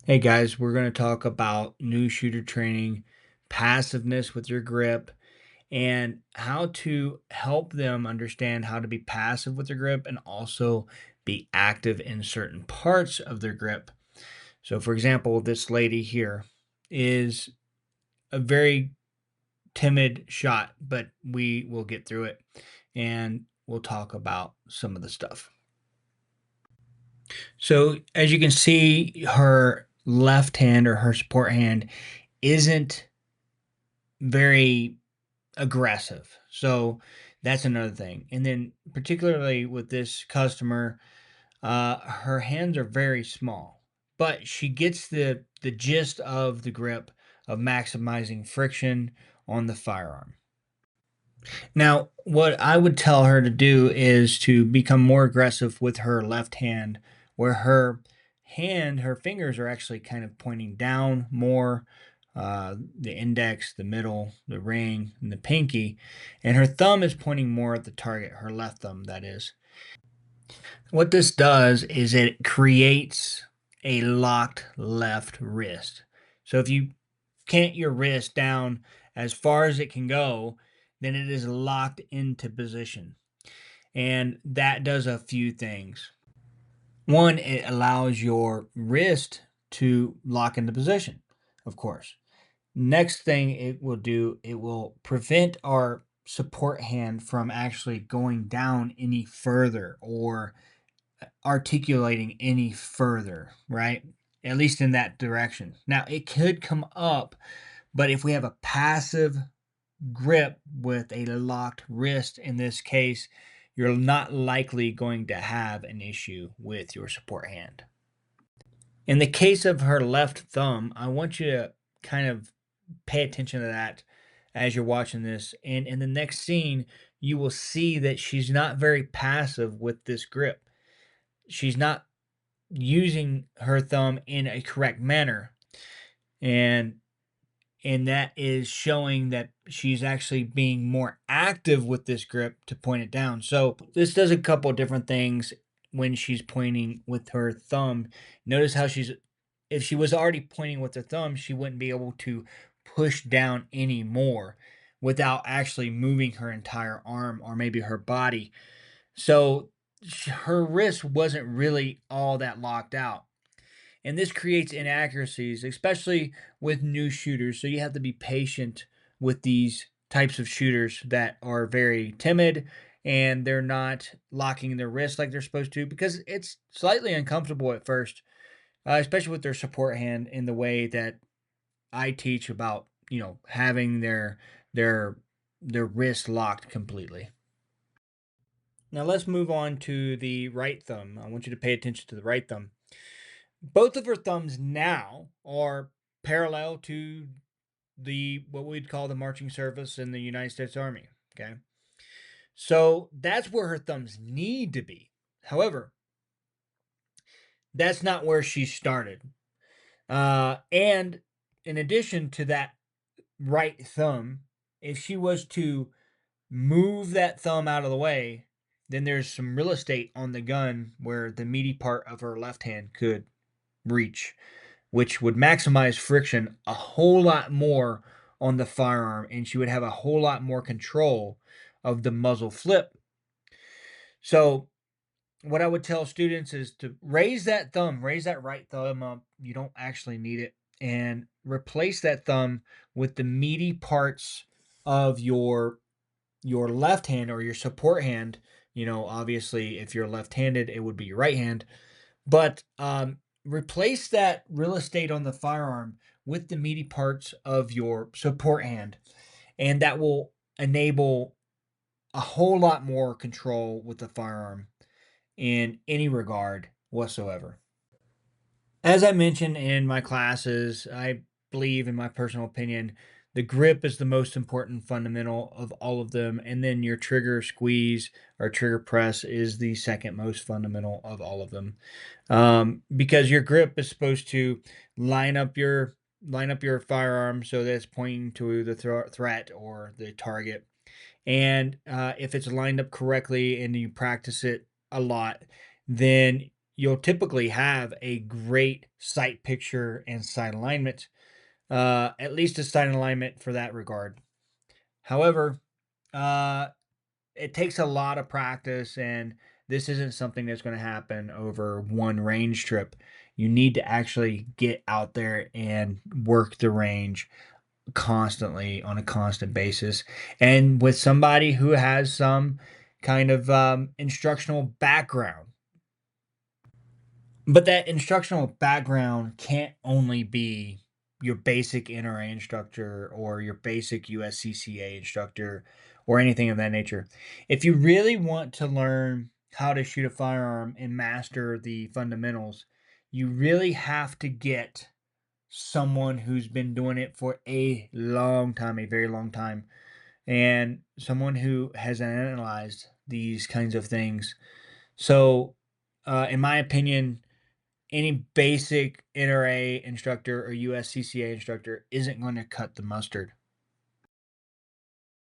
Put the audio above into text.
Hey guys, we're going to talk about new shooter training, passiveness with your grip, and how to help them understand how to be passive with their grip and also be active in certain parts of their grip. So, for example, this lady here is a very timid shot, but we will get through it and we'll talk about some of the stuff. So, as you can see, her left hand or her support hand isn't very aggressive. So that's another thing. And then particularly with this customer, her hands are very small, but she gets the gist of the grip of maximizing friction on the firearm. Now, what I would tell her to do is to become more aggressive with her left hand, where her fingers are actually kind of pointing down more, the index, the middle, the ring, and the pinky, and her thumb is pointing more at the target, her left thumb, that is. What this does is it creates a locked left wrist. So if you cant your wrist down as far as it can go, then it is locked into position. And that does a few things. One, it allows your wrist to lock into position, of course. Next thing it will do, it will prevent our support hand from actually going down any further or articulating any further, right? At least in that direction. Now, it could come up, but if we have a passive grip with a locked wrist in this case, you're not likely going to have an issue with your support hand. In the case of her left thumb, I want you to kind of pay attention to that as you're watching this. And in the next scene, you will see that she's not very passive with this grip. She's not using her thumb in a correct manner. And that is showing that she's actually being more active with this grip to point it down. So this does a couple of different things when she's pointing with her thumb. Notice how if she was already pointing with her thumb, she wouldn't be able to push down any more without actually moving her entire arm or maybe her body. So her wrist wasn't really all that locked out. And this creates inaccuracies, especially with new shooters. So you have to be patient with these types of shooters that are very timid and they're not locking their wrist like they're supposed to because it's slightly uncomfortable at first, especially with their support hand in the way that I teach about, having their their wrist locked completely. Now let's move on to the right thumb. I want you to pay attention to the right thumb. Both of her thumbs now are parallel to the what we'd call the marching surface in the United States Army. Okay. So that's where her thumbs need to be. However, that's not where she started. And in addition to that right thumb, if she was to move that thumb out of the way, then there's some real estate on the gun where the meaty part of her left hand could reach, which would maximize friction a whole lot more on the firearm, and she would have a whole lot more control of the muzzle flip. So, what I would tell students is to raise that right thumb up. You don't actually need it, and replace that thumb with the meaty parts of your left hand or your support hand. Obviously, if you're left-handed, it would be your right hand, but replace that real estate on the firearm with the meaty parts of your support hand, and that will enable a whole lot more control with the firearm in any regard whatsoever. As I mentioned in my classes, I believe, in my personal opinion, the grip is the most important fundamental of all of them. And then your trigger squeeze or trigger press is the second most fundamental of all of them. Because your grip is supposed to line up your firearm so that it's pointing to the threat or the target. And if it's lined up correctly and you practice it a lot, then you'll typically have a great sight picture and sight alignment, at least a sight alignment for that regard. However, uh, it takes a lot of practice, and this isn't something that's going to happen over one range trip. You need to actually get out there and work the range constantly on a constant basis, and with somebody who has some kind of instructional background. But that instructional background can't only be your basic NRA instructor or your basic USCCA instructor or anything of that nature. If you really want to learn how to shoot a firearm and master the fundamentals, you really have to get someone who's been doing it for a long time, a very long time, and someone who has analyzed these kinds of things. So, in my opinion, any basic NRA instructor or USCCA instructor isn't going to cut the mustard.